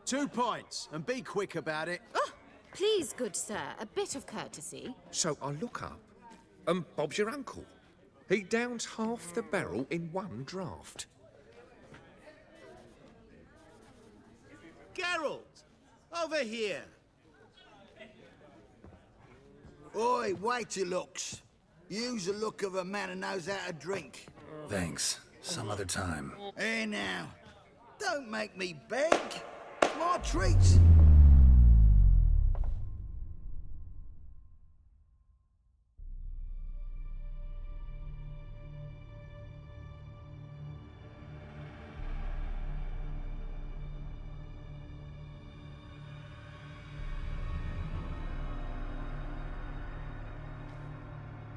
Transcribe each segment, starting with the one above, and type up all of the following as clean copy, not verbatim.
2 points, and be quick about it. Oh, please, good sir, a bit of courtesy. So I look up, and Bob's your uncle. He downs half the barrel in one draught. Geralt! Over here! Oi, wait your looks. Use the look of a man who knows how to drink. Thanks. Some other time. Here now. Don't make me beg. My treat.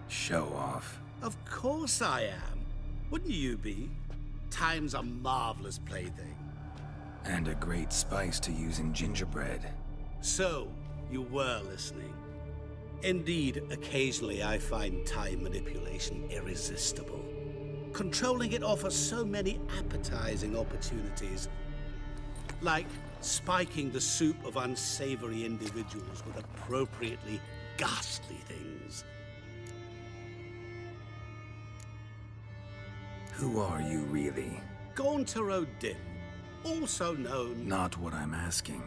Show off. Of course I am. Wouldn't you be? Time's a marvelous plaything. And a great spice to use in gingerbread. So, you were listening. Indeed, occasionally I find time manipulation irresistible. Controlling it offers so many appetizing opportunities. Like spiking the soup of unsavory individuals with appropriately ghastly things. Who are you, really? Gaunter O'Dim, also known... Not what I'm asking.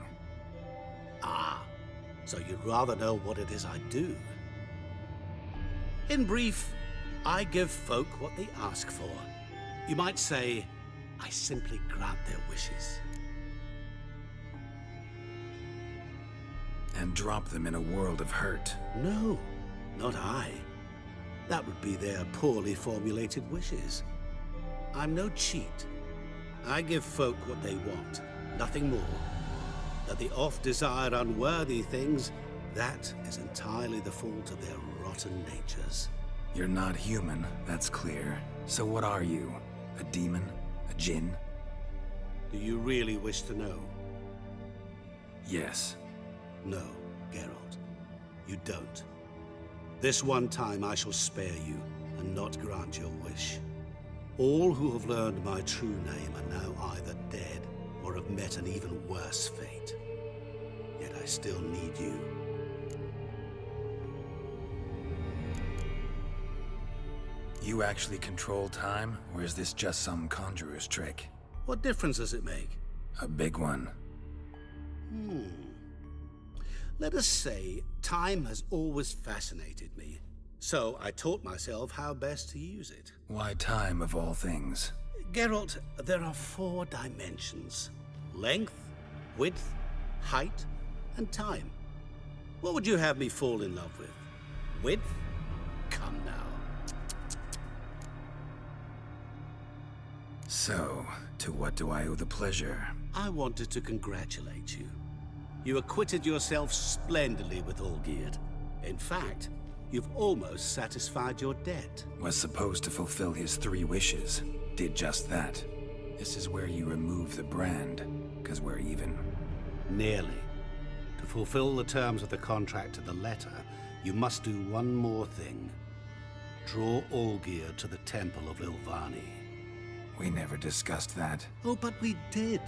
Ah, so you'd rather know what it is I do. In brief, I give folk what they ask for. You might say, I simply grant their wishes. And drop them in a world of hurt. No, not I. That would be their poorly formulated wishes. I'm no cheat. I give folk what they want, nothing more. That they oft desire unworthy things, that is entirely the fault of their rotten natures. You're not human, that's clear. So what are you? A demon? A djinn? Do you really wish to know? Yes. No, Geralt. You don't. This one time I shall spare you, and not grant your wish. All who have learned my true name are now either dead or have met an even worse fate. Yet I still need you. You actually control time, or is this just some conjurer's trick? What difference does it make? A big one. Let us say, time has always fascinated me. So I taught myself how best to use it. Why time, of all things? Geralt, there are 4 dimensions. Length, width, height, and time. What would you have me fall in love with? Width? Come now. So, to what do I owe the pleasure? I wanted to congratulate you. You acquitted yourself splendidly with Olgierd. In fact, you've almost satisfied your debt. Was supposed to fulfill his 3 wishes. Did just that. This is where you remove the brand, because we're even. Nearly. To fulfill the terms of the contract to the letter, you must do one more thing. Draw Olgierd to the Temple of Ilvani. We never discussed that. Oh, but we did.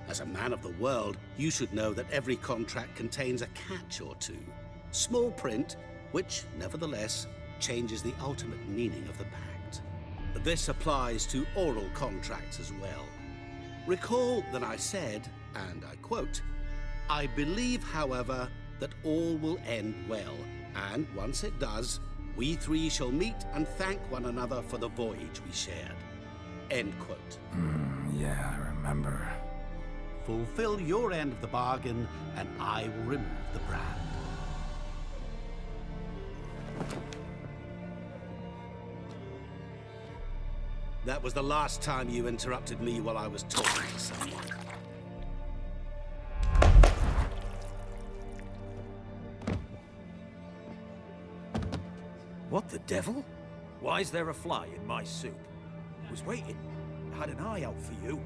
As a man of the world, you should know that every contract contains a catch or two. Small print, which, nevertheless, changes the ultimate meaning of the pact. This applies to oral contracts as well. Recall that I said, and I quote, "I believe, however, that all will end well, and once it does, we 3 shall meet and thank one another for the voyage we shared." End quote. Yeah, I remember. Fulfill your end of the bargain, and I will remove the brand. That was the last time you interrupted me while I was talking to someone. What the devil? Why is there a fly in my soup? Was waiting. Had an eye out for you.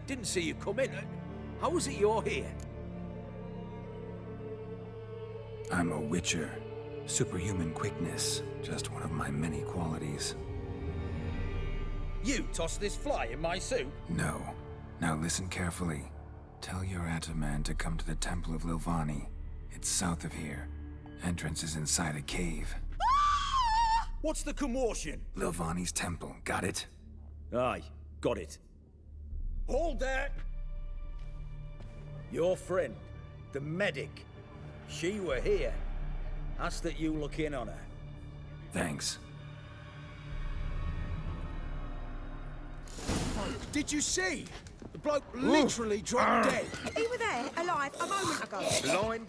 Didn't see you come in. How is it you're here? I'm a witcher. Superhuman quickness. Just one of my many qualities. You tossed this fly in my soup? No. Now listen carefully. Tell your Ataman to come to the Temple of Lilvani. It's south of here. Entrance is inside a cave. What's the commotion? Lilvani's temple, got it? Aye, got it. Hold that! Your friend, the medic. She were here. Asked that you look in on her. Thanks. Did you see? The bloke literally dropped dead. He were there, alive, a moment ago. Blind.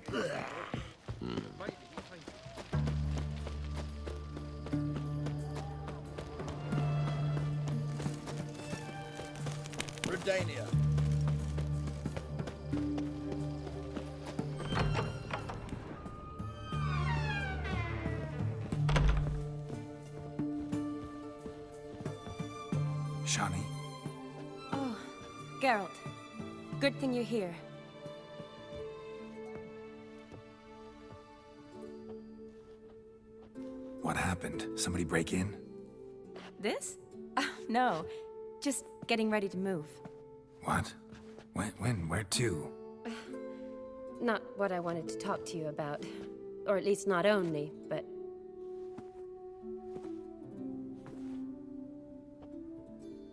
Redania. Shani, Oh, Geralt. Good thing you're here. what happened? Somebody break in? This? No. Just getting ready to move. What? When? Where to? Not what I wanted to talk to you about. Or at least not only, but...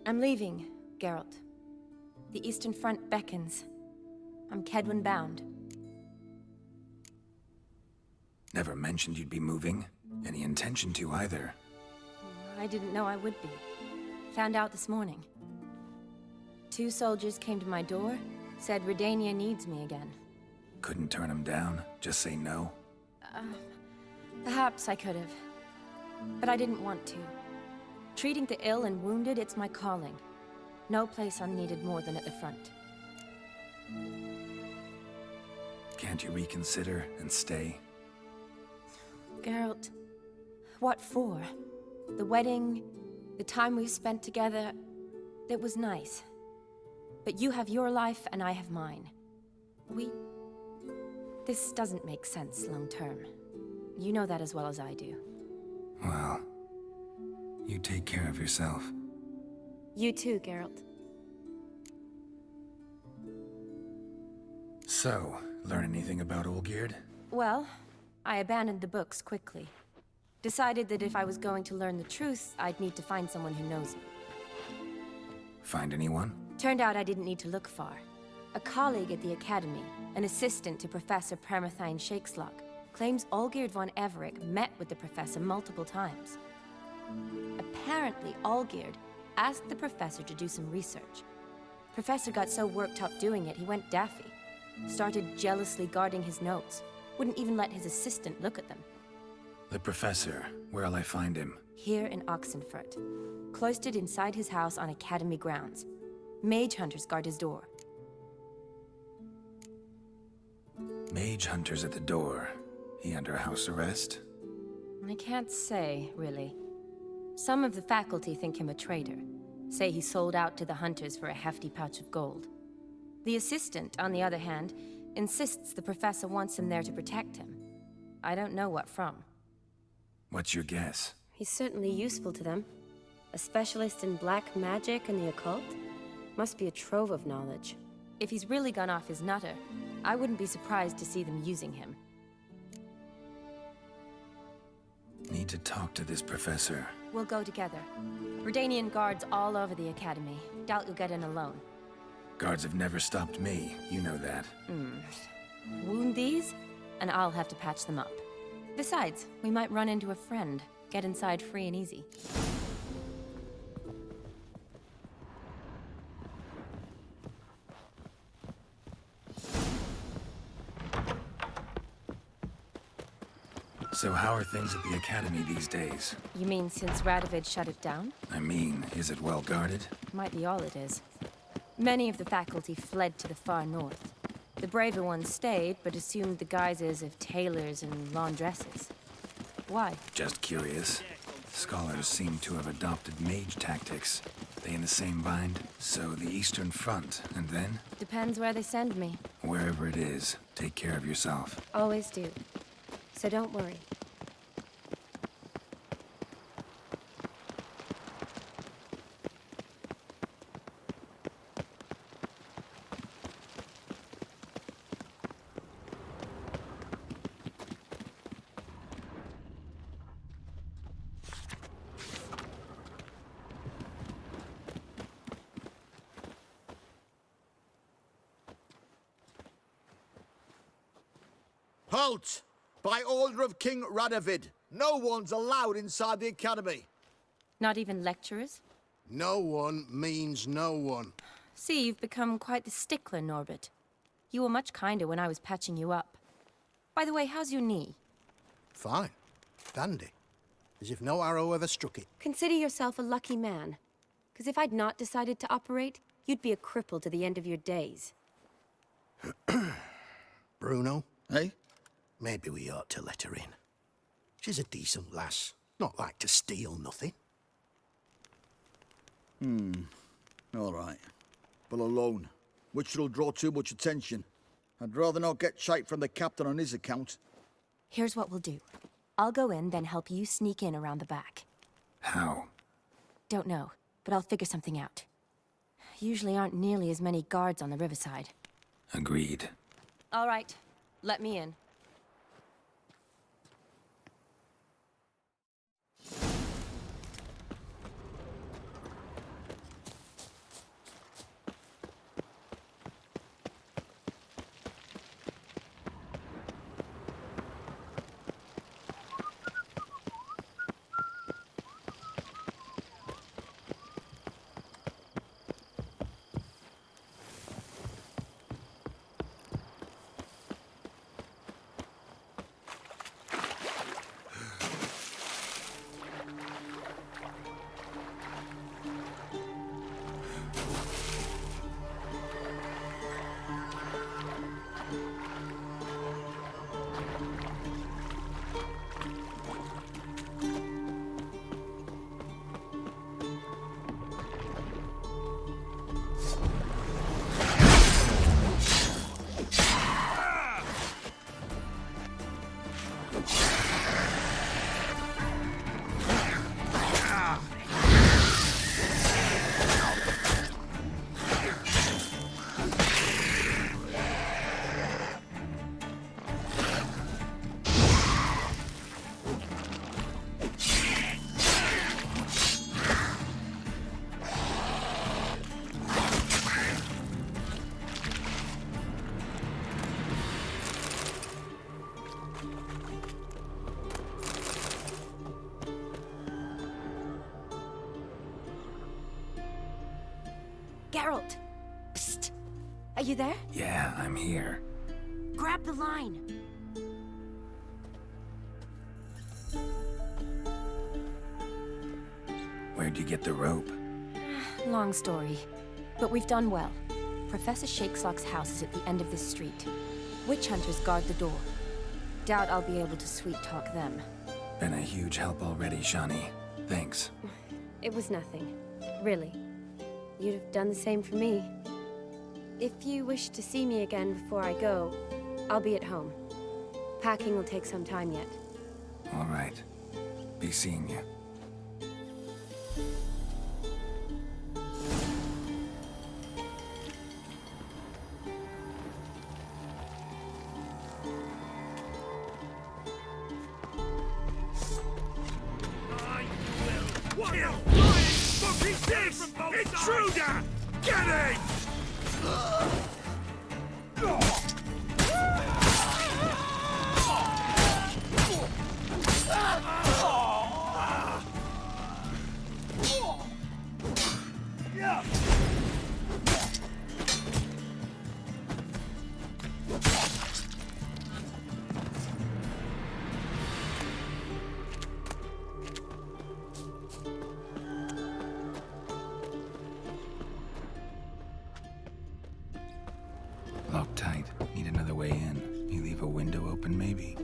I'm leaving, Geralt. The Eastern Front beckons. I'm Kedwin bound. Never mentioned you'd be moving. Any intention to either. I didn't know I would be. Found out this morning. 2 soldiers came to my door, said Redania needs me again. Couldn't turn him down? Just say no? Perhaps I could have. But I didn't want to. Treating the ill and wounded, it's my calling. No place I'm needed more than at the front. Can't you reconsider and stay? Geralt, what for? The wedding, the time we've spent together, it was nice. But you have your life and I have mine. This doesn't make sense long term. You know that as well as I do. Well, you take care of yourself. You too, Geralt. So, learn anything about Olgierd? Well, I abandoned the books quickly. Decided that if I was going to learn the truth, I'd need to find someone who knows it. Find anyone? Turned out I didn't need to look far. A colleague at the Academy, an assistant to Professor Permathine Shakeslog, claims Olgierd von Everec met with the professor multiple times. Apparently, Olgierd asked the professor to do some research. Professor got so worked up doing it, he went daffy. Started jealously guarding his notes. Wouldn't even let his assistant look at them. The professor. Where'll I find him? Here in Oxenfurt. Cloistered inside his house on Academy grounds. Mage hunters guard his door. Mage hunters at the door. He under house arrest? I can't say, really. Some of the faculty think him a traitor. Say he sold out to the hunters for a hefty pouch of gold. The assistant, on the other hand, insists the professor wants him there to protect him. I don't know what from. What's your guess? He's certainly useful to them. A specialist in black magic and the occult? Must be a trove of knowledge. If he's really gone off his nutter, I wouldn't be surprised to see them using him. Need to talk to this professor. We'll go together. Redanian guards all over the Academy. Doubt you'll get in alone. Guards have never stopped me. You know that. Wound these, and I'll have to patch them up. Besides, we might run into a friend. Get inside free and easy. So how are things at the Academy these days? You mean since Radovid shut it down? I mean, is it well guarded? Might be all it is. Many of the faculty fled to the far north. The braver ones stayed, but assumed the guises of tailors and laundresses. Why? Just curious. Scholars seem to have adopted mage tactics. They in the same bind? So the Eastern Front, and then? Depends where they send me. Wherever it is, take care of yourself. Always do. So don't worry. Halt! By order of King Radovid, no one's allowed inside the academy. Not even lecturers? No one means no one. See, you've become quite the stickler, Norbert. You were much kinder when I was patching you up. By the way, how's your knee? Fine. Dandy. As if no arrow ever struck it. Consider yourself a lucky man. Because if I'd not decided to operate, you'd be a cripple to the end of your days. Bruno, eh? Maybe we ought to let her in. She's a decent lass. Not like to steal nothing. All right. But alone, which will draw too much attention. I'd rather not get shite from the captain on his account. Here's what we'll do. I'll go in, then help you sneak in around the back. How? Don't know, but I'll figure something out. Usually aren't nearly as many guards on the riverside. Agreed. All right, let me in. Geralt! Psst! Are you there? Yeah, I'm here. Grab the line! Where'd you get the rope? Long story. But we've done well. Professor Shakeslock's house is at the end of this street. Witch hunters guard the door. Doubt I'll be able to sweet-talk them. Been a huge help already, Shani. Thanks. It was nothing. Really. You'd have done the same for me. If you wish to see me again before I go, I'll be at home. Packing will take some time yet. All right. Be seeing you. Intruder! Get him! Locked tight. Need another way in. You leave a window open, maybe?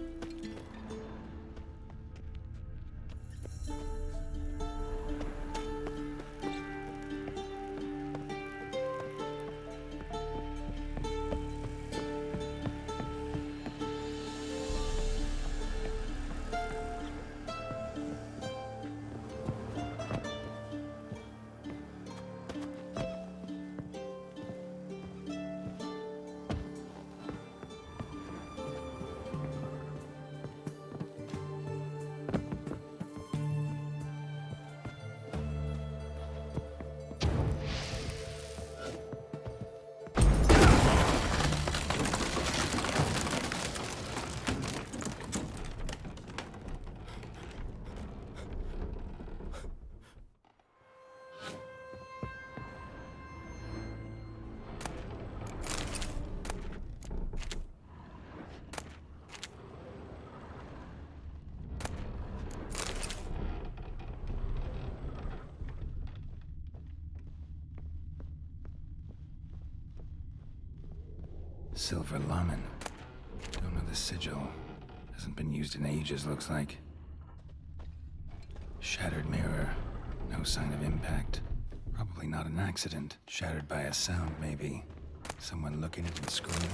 Silver Lamen. Don't know the sigil. Hasn't been used in ages, looks like. Shattered mirror. No sign of impact. Probably not an accident. Shattered by a sound, maybe. Someone looking at it and screaming.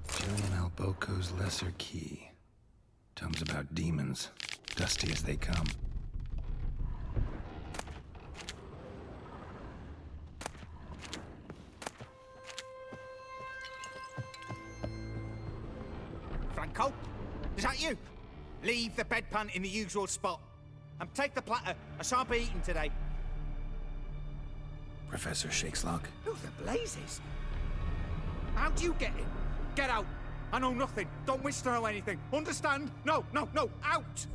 Julian Alboco's Lesser Key. Tomes about demons. Dusty as they come. Franco? Is that you? Leave the bedpan in the usual spot. And take the platter. I shan't be eating today. Professor Shakeslock? Who the blazes? How do you get in? Get out. I know nothing. Don't wish to know anything. Understand? No, no, no. Out!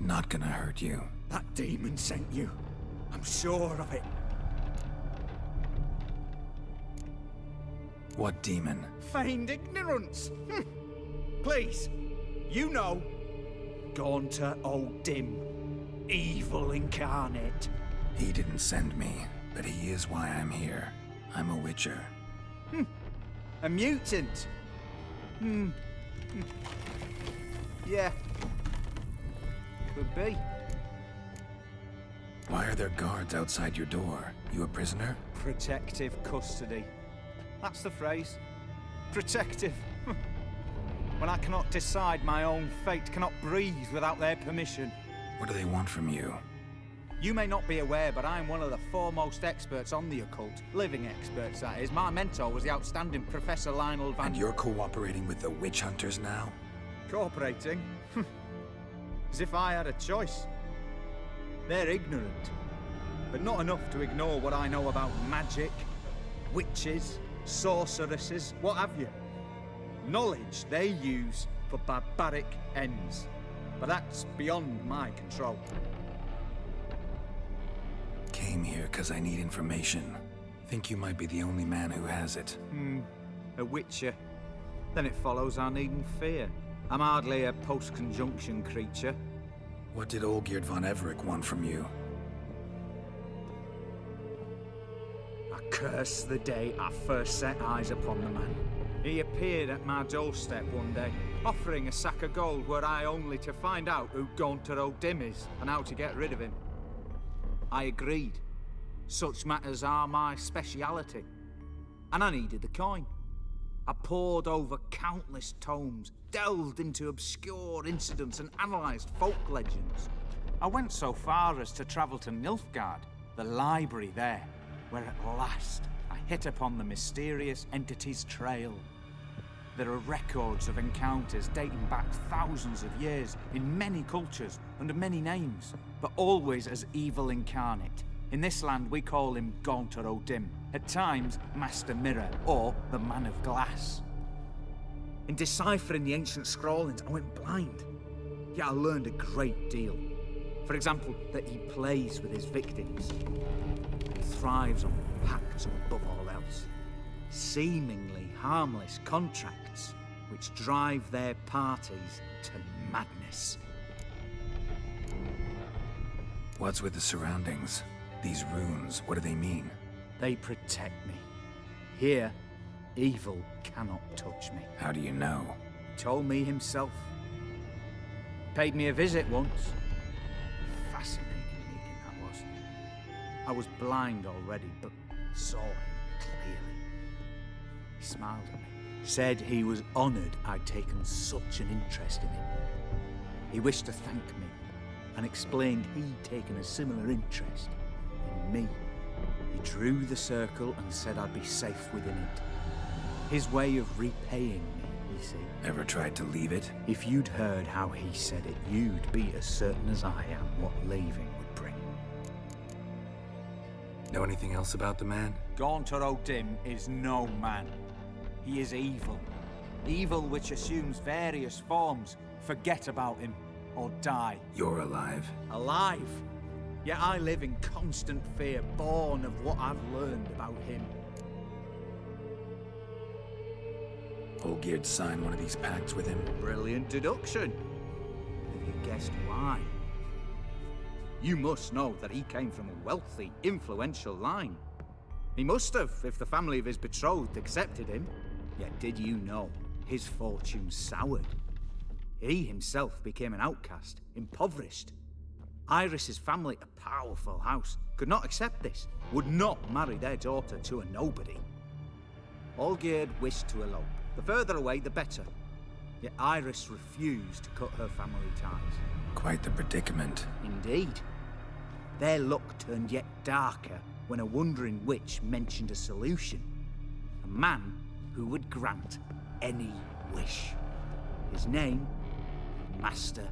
Not gonna hurt you. That demon sent you. I'm sure of it. What demon? Feigned ignorance. Please. You know. Gaunter O'Dim. Evil incarnate. He didn't send me, but he is why I'm here. I'm a witcher. A mutant. Yeah. Could be. Why are there guards outside your door? You a prisoner? Protective custody. That's the phrase. Protective. When I cannot decide my own fate, cannot breathe without their permission. What do they want from you? You may not be aware, but I am one of the foremost experts on the occult. Living experts, that is. My mentor was the outstanding Professor Lionel Van... And you're cooperating with the witch hunters now? Cooperating? As if I had a choice. They're ignorant, but not enough to ignore what I know about magic, witches, sorceresses, what have you. Knowledge they use for barbaric ends. But that's beyond my control. Came here because I need information. Think you might be the only man who has it. A witcher. Then it follows I needn't fear. I'm hardly a post-conjunction creature. What did Olgierd von Everec want from you? I curse the day I first set eyes upon the man. He appeared at my doorstep one day, offering a sack of gold were I only to find out who Gaunter O'Dim is and how to get rid of him. I agreed. Such matters are my speciality. And I needed the coin. I pored over countless tomes, delved into obscure incidents and analysed folk legends. I went so far as to travel to Nilfgaard, the library there, where at last I hit upon the mysterious entity's trail. There are records of encounters dating back thousands of years in many cultures under many names, but always as evil incarnate. In this land we call him Gaunter O'Dim, at times Master Mirror or the Man of Glass. In deciphering the ancient scrawlings I went blind, yet I learned a great deal. For example, that he plays with his victims. He thrives on pacts above all else. Seemingly harmless contracts which drive their parties to madness. What's with the surroundings? These runes, what do they mean? They protect me. Here, evil cannot touch me. How do you know? He told me himself. Paid me a visit once. Fascinating meeting that was. I was blind already, but saw him clearly. He smiled at me, said he was honoured I'd taken such an interest in him. He wished to thank me, and explained he'd taken a similar interest in me. He drew the circle and said I'd be safe within it. His way of repaying me, you see. Ever tried to leave it? If you'd heard how he said it, you'd be as certain as I am what leaving would bring. Know anything else about the man? Gaunter O'Dim is no man. He is evil. Evil which assumes various forms. Forget about him, or die. You're alive. Alive? Yet I live in constant fear, born of what I've learned about him. Olgierd signed one of these pacts with him. Brilliant deduction. Have you guessed why? You must know that he came from a wealthy, influential line. He must have, if the family of his betrothed accepted him. Yet did you know his fortune soured? He himself became an outcast, impoverished. Iris's family, a powerful house, could not accept this, would not marry their daughter to a nobody. Olgierd wished to elope. The further away, the better. Yet Iris refused to cut her family ties. Quite the predicament. Indeed. Their luck turned yet darker when a wandering witch mentioned a solution. A man who would grant any wish. His name, Master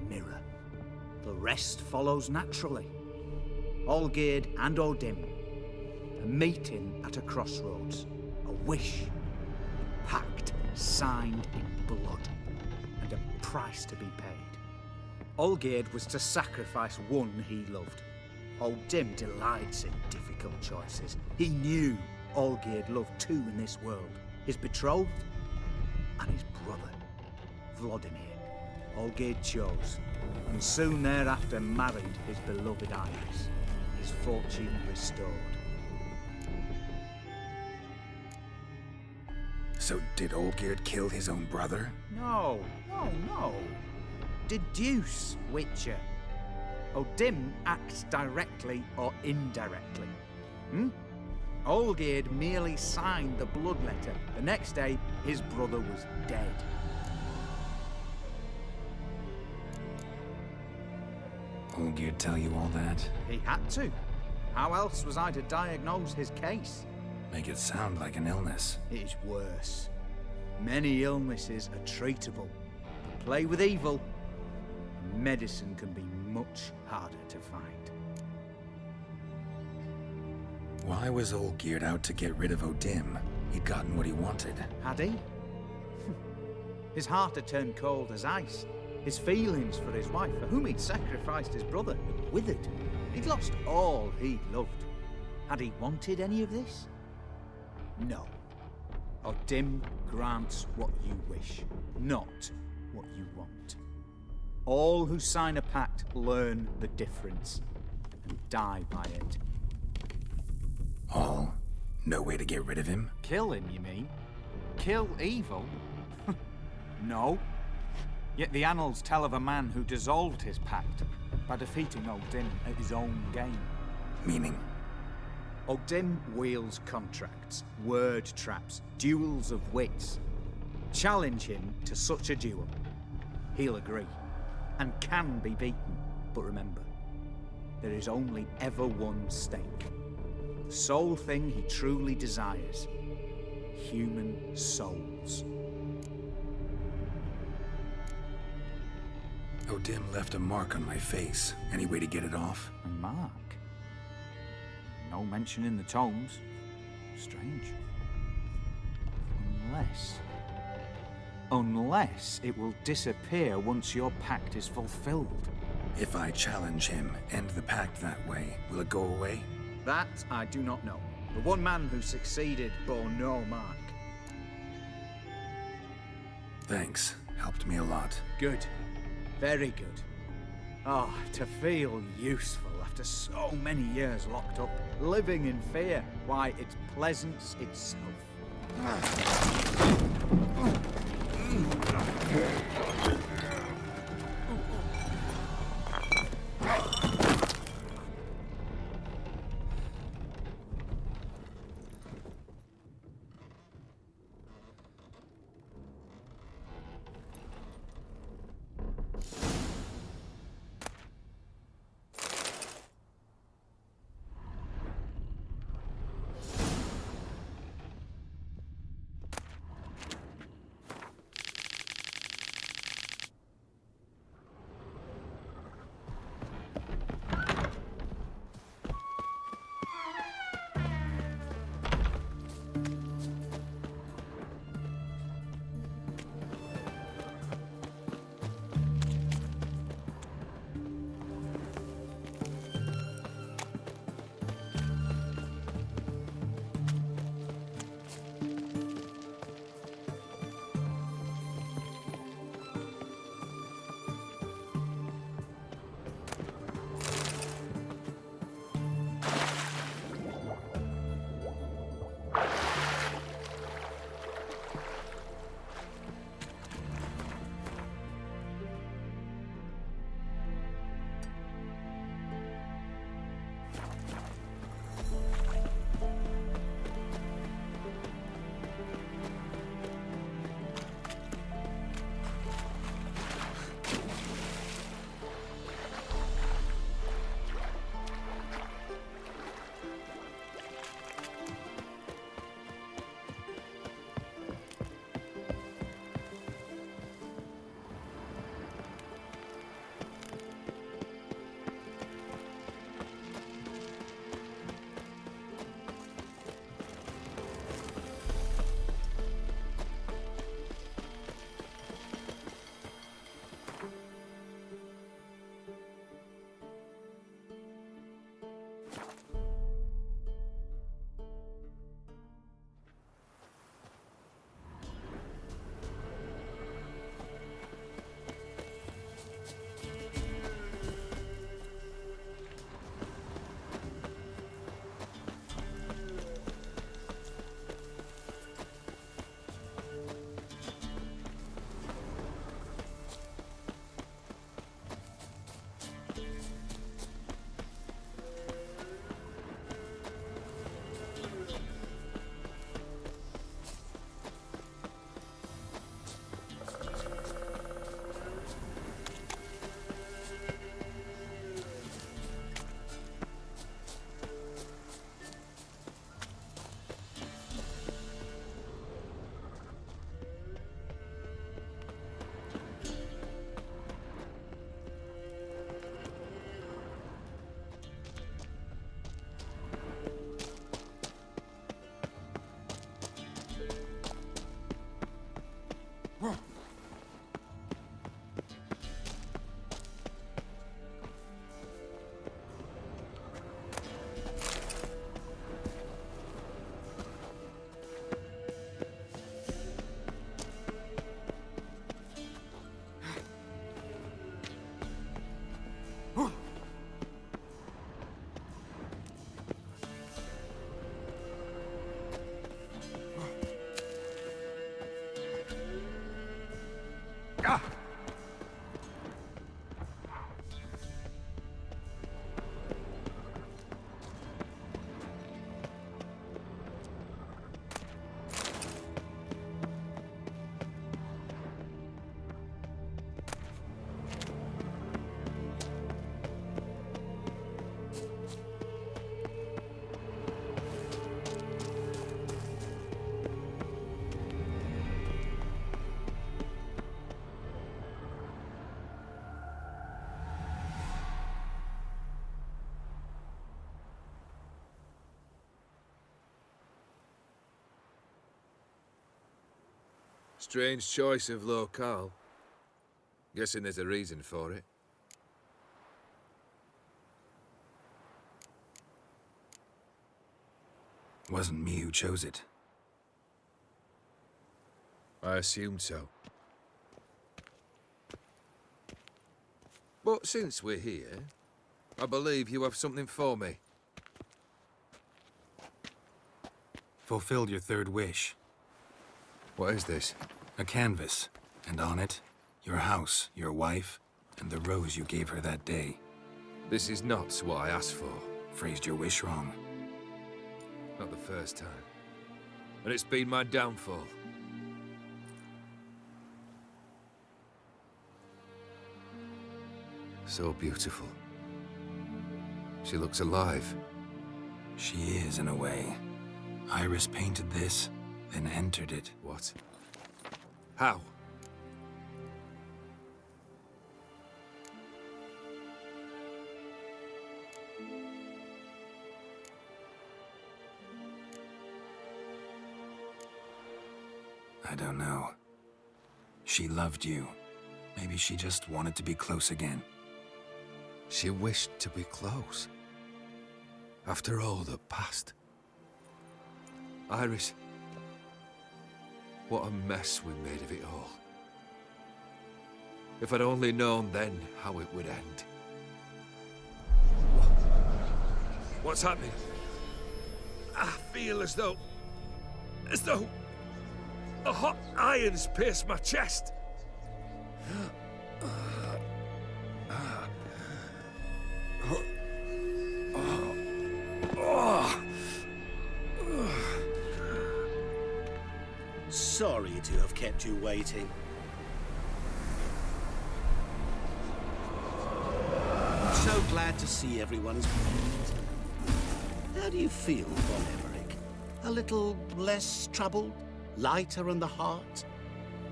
Mirror. The rest follows naturally. Olgierd and Odim, a meeting at a crossroads, a wish, a pact signed in blood, and a price to be paid. Olgierd was to sacrifice one he loved. Odim delights in difficult choices. He knew Olgierd loved two in this world, his betrothed and his brother, Vladimir. Olgierd chose, and soon thereafter married his beloved Iris, his fortune restored. So did Olgierd kill his own brother? No. Deduce, Witcher. Odim acts directly or indirectly. Olgierd merely signed the blood letter. The next day, his brother was dead. Olgierd tell you all that? He had to. How else was I to diagnose his case? Make it sound like an illness. It is worse. Many illnesses are treatable. But play with evil, medicine can be much harder to find. Why was Olgierd out to get rid of Odim? He'd gotten what he wanted. Had he? His heart had turned cold as ice. His feelings for his wife, for whom he'd sacrificed his brother, had withered. He'd lost all he loved. Had he wanted any of this? No. Odim grants what you wish, not what you want. All who sign a pact learn the difference and die by it. All? No way to get rid of him? Kill him, you mean? Kill evil? No. Yet the annals tell of a man who dissolved his pact by defeating Odim at his own game. Meaning? Odim wields contracts, word traps, duels of wits. Challenge him to such a duel. He'll agree, and can be beaten. But remember, there is only ever one stake. The sole thing he truly desires. Human souls. Odim left a mark on my face. Any way to get it off? A mark? No mention in the tomes. Strange. Unless it will disappear once your pact is fulfilled. If I challenge him, end the pact that way, will it go away? That I do not know. The one man who succeeded bore no mark. Thanks. Helped me a lot. Good. Very good. Oh, to feel useful after so many years locked up, living in fear. Why, it's pleasance itself. Strange choice of locale. Guessing there's a reason for it. Wasn't me who chose it. I assumed so. But since we're here, I believe you have something for me. Fulfilled your third wish. What is this? A canvas, and on it, your house, your wife, and the rose you gave her that day. This is not what I asked for. Phrased your wish wrong. Not the first time. And it's been my downfall. So beautiful. She looks alive. She is, in a way. Iris painted this, then entered it. What? How? I don't know. She loved you. Maybe she just wanted to be close again. She wished to be close. After all that passed. Iris. What a mess we made of it all. If I'd only known then how it would end. What's happening? I feel as though a hot iron's pierced my chest. Sorry to have kept you waiting. I'm so glad to see everyone's pleased. How do you feel, Von Emmerich? A little less troubled? Lighter in the heart?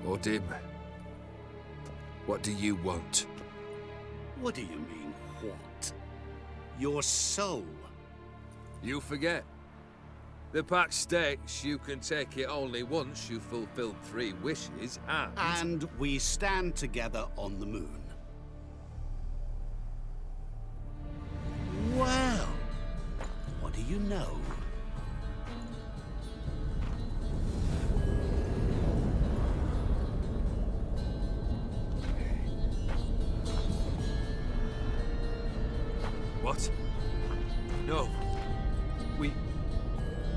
Or dim? What do you want? What do you mean, what? Your soul. You forget. The pact states you can take it only once you've fulfilled 3 wishes, And we stand together on the moon. Well, what do you know? What? No.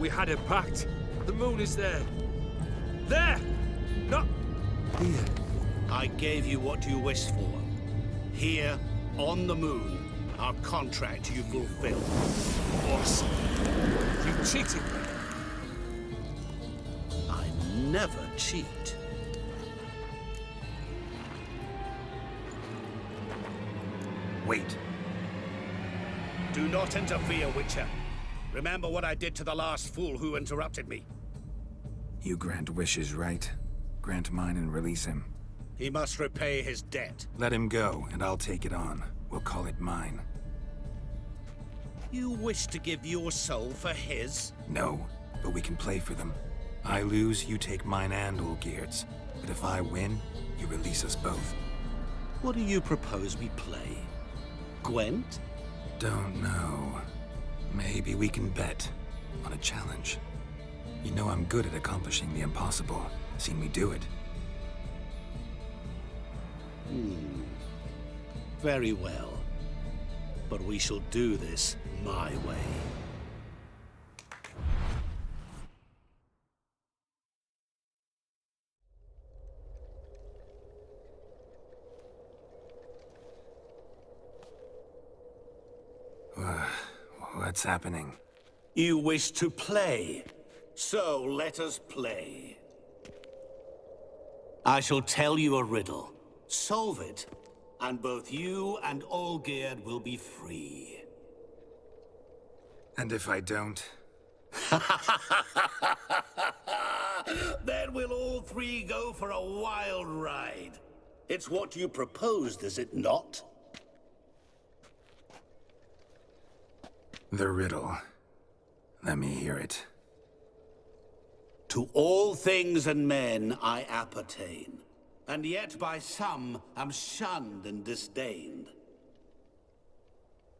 We had a pact. The moon is there. There! Not here. I gave you what you wished for. Here, on the moon, our contract you fulfilled. Boss, you cheated me. I never cheat. Wait. Do not interfere, Witcher. Remember what I did to the last fool who interrupted me. You grant wishes, right? Grant mine and release him. He must repay his debt. Let him go, and I'll take it on. We'll call it mine. You wish to give your soul for his? No, but we can play for them. I lose, you take mine and Olgierd's. But if I win, you release us both. What do you propose we play? Gwent? Don't know. Maybe we can bet on a challenge. You know I'm good at accomplishing the impossible. Seen me do it. Very well. But we shall do this my way. What's happening? You wish to play, so let us play. I shall tell you a riddle. Solve it, and both you and Olgierd will be free. And if I don't? Then we'll all 3 go for a wild ride. It's what you proposed, is it not? The riddle. Let me hear it. To all things and men I appertain, and yet by some am shunned and disdained.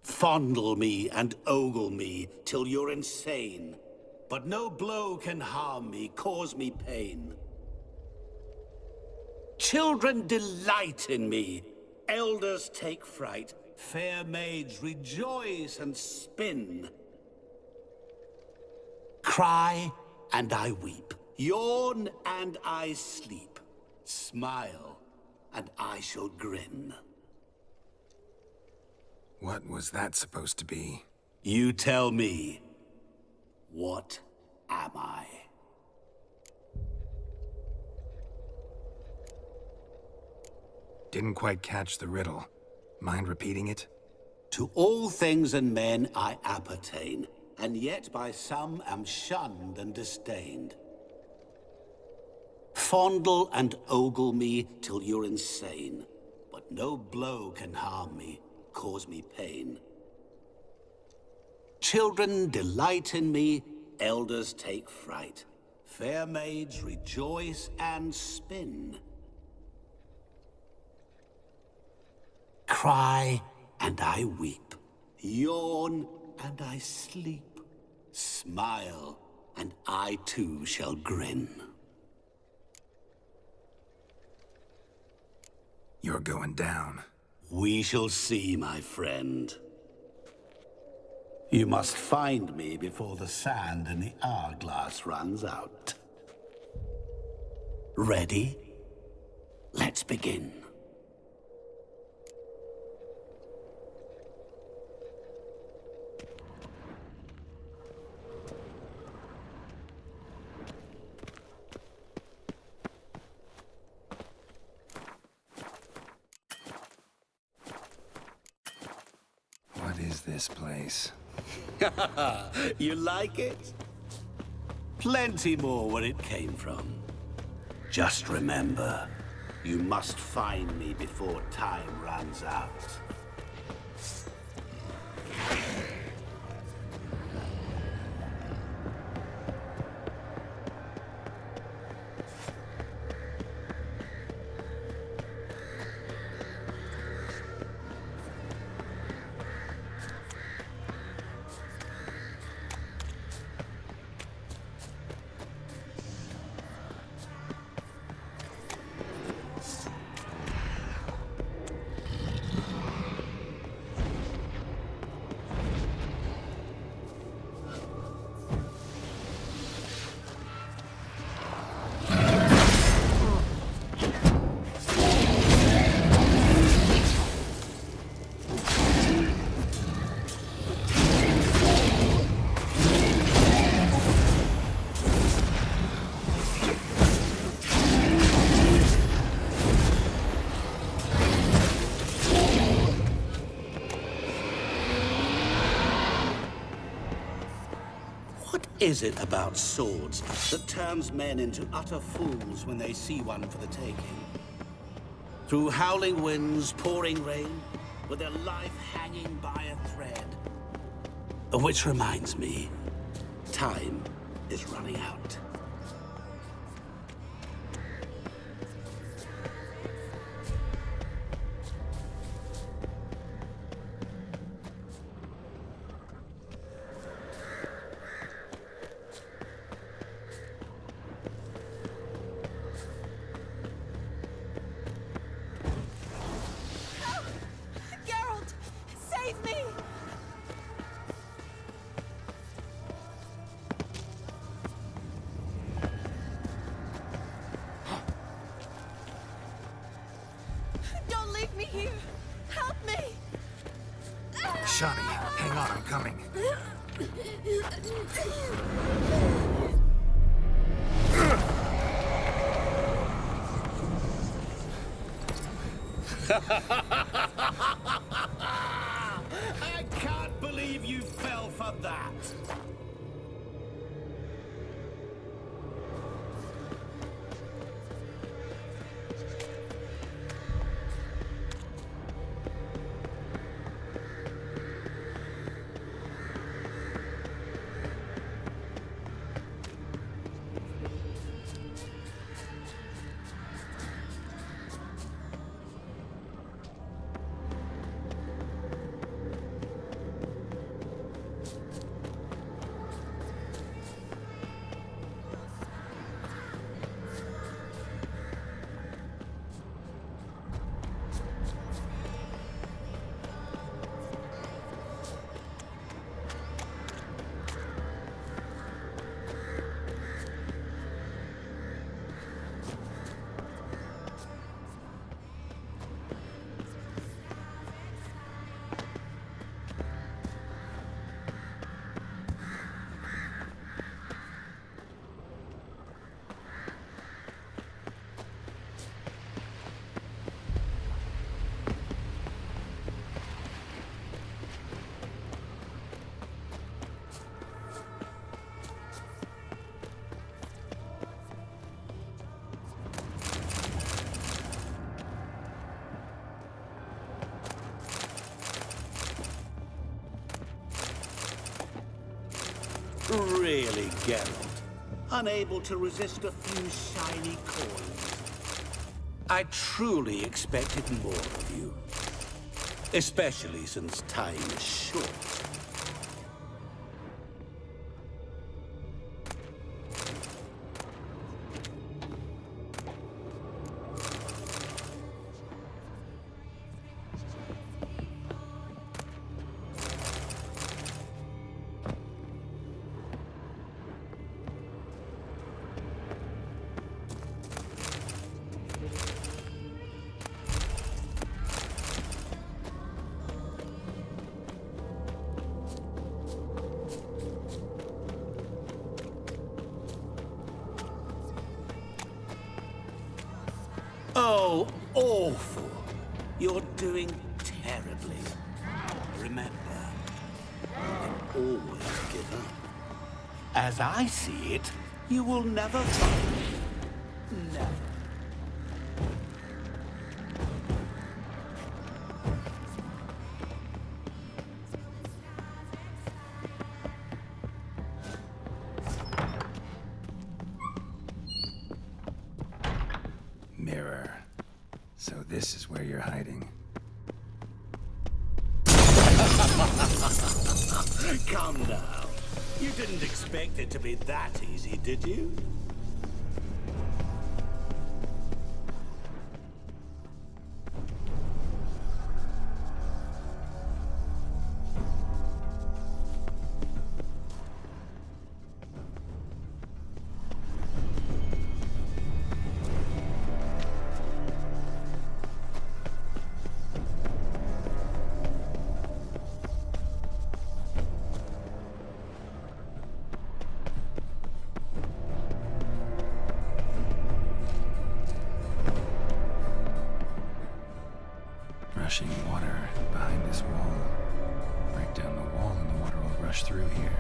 Fondle me and ogle me till you're insane, but no blow can harm me, cause me pain. Children delight in me, elders take fright, fair maids rejoice and spin. Cry and I weep, yawn and I sleep, smile and I shall grin. What was that supposed to be? You tell me, what am I? Didn't quite catch the riddle. Mind repeating it? To all things and men I appertain, and yet by some am shunned and disdained. Fondle and ogle me till you're insane, but no blow can harm me, cause me pain. Children delight in me, elders take fright, fair maids rejoice and spin. Cry and I weep, yawn and I sleep, smile and I too shall grin. You're going down. We shall see, my friend. You must find me before the sand in the hourglass runs out. Ready? Let's begin. What is this place? You like it? Plenty more where it came from. Just remember, you must find me before time runs out. What is it about swords that turns men into utter fools when they see one for the taking? Through howling winds, pouring rain, with their life hanging by a thread. Which reminds me, time is running out. Geralt, save me! Don't leave me here! Help me! Shani, hang on, I'm coming. I can't believe you fell for that! Really, Geralt? Unable to resist a few shiny coins? I truly expected more of you. Especially since time is short. Oh, awful. You're doing terribly. Remember, you can always give up. As I see it, you will never find. Never. Mirror. So this is where you're hiding. Come now. You didn't expect it to be that easy, did you? Rushing water behind this wall. Break down the wall and the water will rush through here.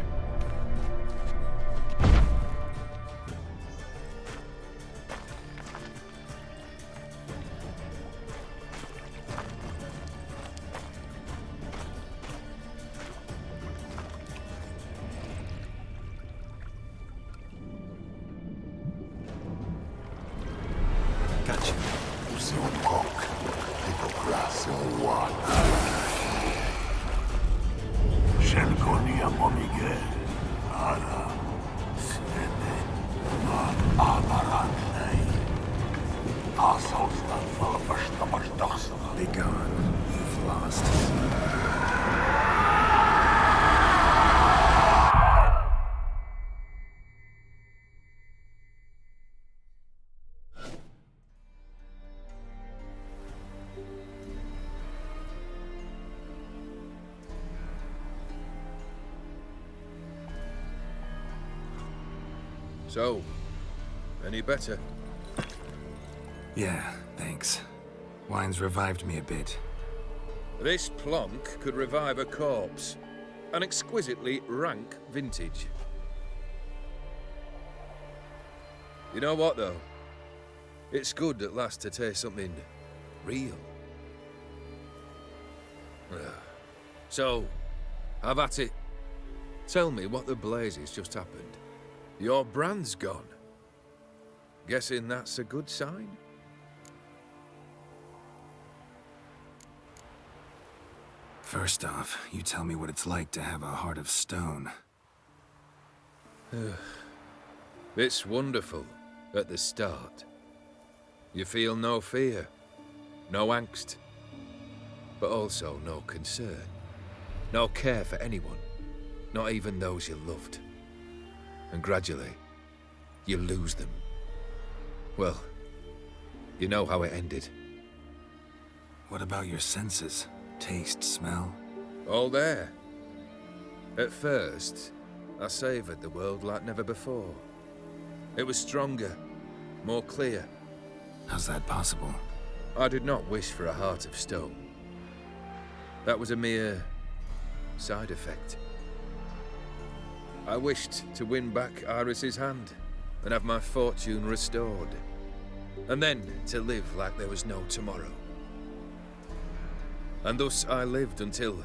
Gotcha. Be gone. You've lost. So, any better? Yeah, thanks. Wine's revived me a bit. This plonk could revive a corpse. An exquisitely rank vintage. You know what, though? It's good at last to taste something real. So, have at it. Tell me what the blazes just happened. Your brand's gone. Guessing that's a good sign? First off, you tell me what it's like to have a heart of stone. It's wonderful at the start. You feel no fear, no angst, but also no concern. No care for anyone, not even those you loved. And gradually, you lose them. Well, you know how it ended. What about your senses? Taste, smell? All there. At first, I savoured the world like never before. It was stronger, more clear. How's that possible? I did not wish for a heart of stone. That was a mere side effect. I wished to win back Iris's hand and have my fortune restored. And then to live like there was no tomorrow. And thus I lived until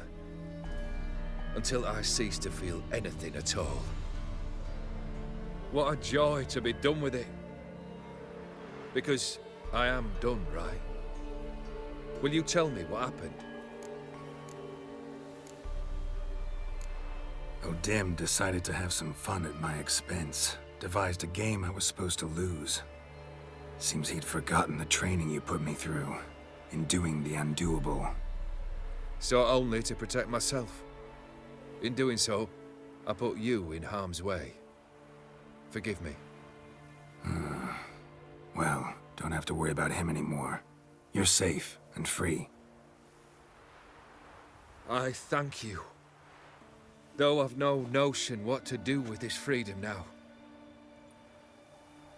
I ceased to feel anything at all. What a joy to be done with it. Because I am done, right? Will you tell me what happened? O'Dim decided to have some fun at my expense. Devised a game I was supposed to lose. Seems he'd forgotten the training you put me through in doing the undoable. So only to protect myself. In doing so, I put you in harm's way. Forgive me. Well, don't have to worry about him anymore. You're safe and free. I thank you. Though I've no notion what to do with this freedom now.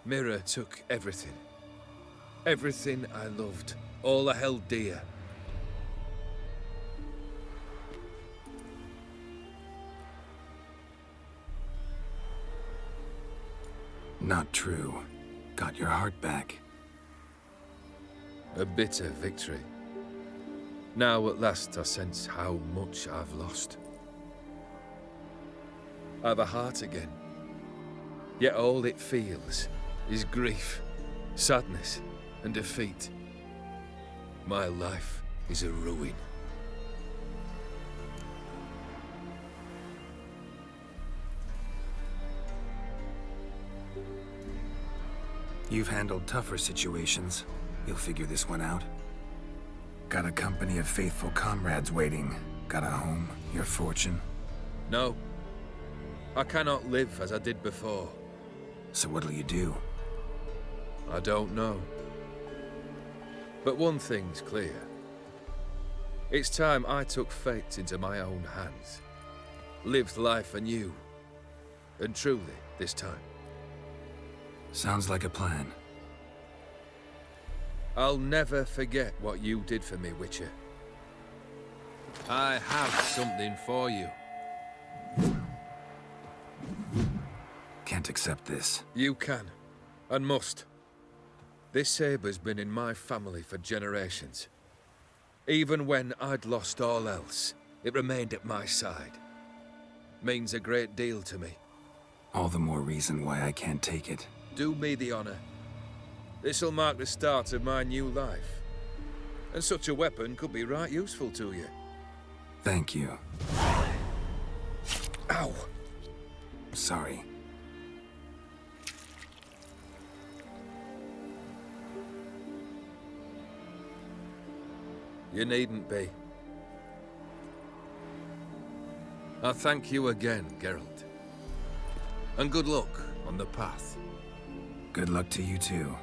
Mirror took everything. Everything I loved. All I held dear. Not true. Got your heart back. A bitter victory. Now at last I sense how much I've lost. I've a heart again. Yet all it feels is grief, sadness, and defeat. My life is a ruin. You've handled tougher situations. You'll figure this one out. Got a company of faithful comrades waiting. Got a home, your fortune. No. I cannot live as I did before. So what'll you do? I don't know. But one thing's clear. It's time I took fate into my own hands. Lived life anew. And truly, this time. Sounds like a plan. I'll never forget what you did for me, Witcher. I have something for you. Can't accept this. You can, and must. This sabre's been in my family for generations. Even when I'd lost all else, it remained at my side. Means a great deal to me. All the more reason why I can't take it. Do me the honor. This'll mark the start of my new life. And such a weapon could be right useful to you. Thank you. Ow! Sorry. You needn't be. I thank you again, Geralt. And good luck on the path. Good luck to you too.